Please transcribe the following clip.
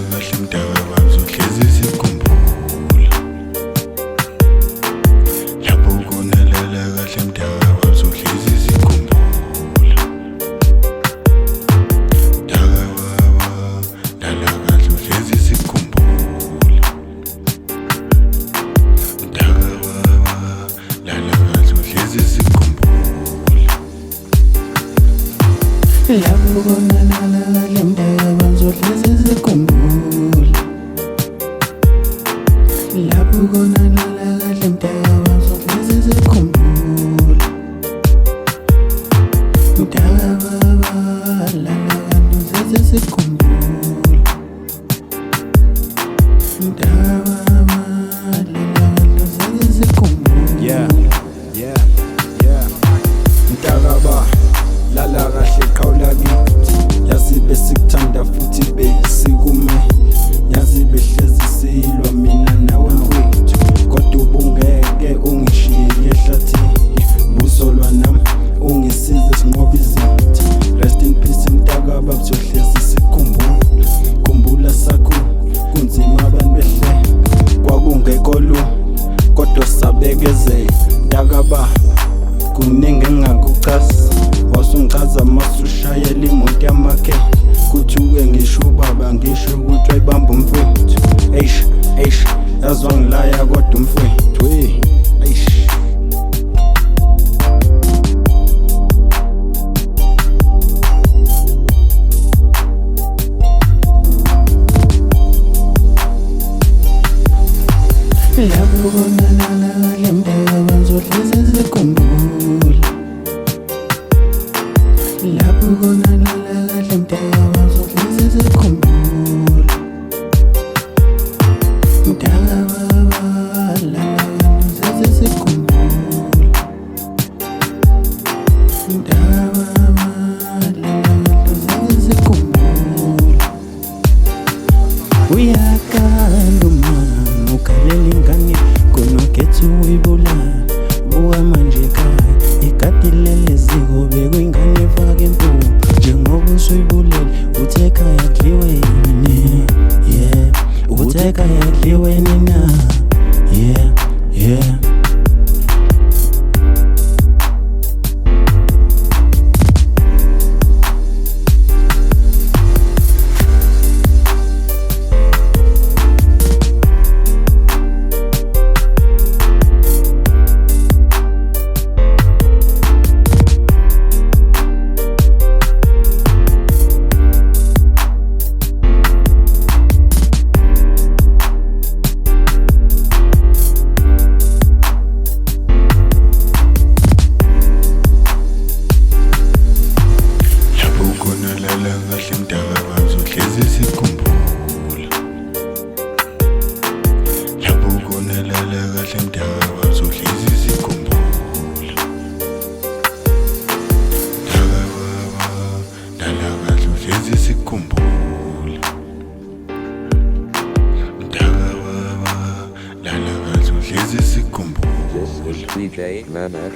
kahle mdaka wami uzohlezi sikhumbula. Lapho kunalala kahle mdaka wami uzohlezi sikhumbula. Mdaka baba, lala kahle uhlezi sikhumbula. Mdaka baba, lala kahle uhlezi sikhumbula. Lapho kunalala kahle mdaka wami uzohlezi sikhumbula. Lapho kunalala kahle mdaka wami uzohlezi sikhumbula. Mdaka baba, lala kahle uhlezi sikhumbula. Mdaka baba, lala kahle uhlezi sikhumbula. Yeah. Mdaka ba, lala kahle qhawula kithi. Yazi besikuthanda futhi besikume. Yazi behlezi silwa mina nawe mfowethu. Kodwa ubungeke ungishiye ehlathini. Busolwa nami ungisize sinqobe izitha. Rest in peace mdaka baba, uzohlezi sikhumbula. Khumbula sakho kunzima abantu behle. Kwakungekho lula kodwa sabekezela. Mdaka ba, kuningi engingakuchasa. Wasungichaza masushayela imoto yamakhe. Kuthuke ngisho ubaba ngisho ukuthi wayibamba umfowethu. Eish yazi wangilaya kodwa umfowethu. Eish. Lapho kunalala kahle mdaka wami uzohlezi sikhumbula. Lapho kunalala kahle mdaka wami uzohlezi sikhumbula. Mdaka baba, lala kahle uhlezi sikhumbula. Mdaka baba, lala kahle uhlezi sikhumbula. Uyakanda umama ukhalela ingane konokhetha uyibulala. Buka manje ekhaya igadi lele ziko bekuyingane efaka impumu. Njengoba usuyibulele uthe ekhaya kudliwe yini? Yeah, uthe ekhaya kudliwe nina? Yeah. Kunalala kahle mdaka wami uzohlezi sikhumbula. Lapho kunalala kahle mdaka wami uzohlezi sikhumbula. Mdaka baba, lala kahle uhlezi sikhumbula. Mdaka baba, lala kahle uhlezi sikhumbula. This is DJ Mamet.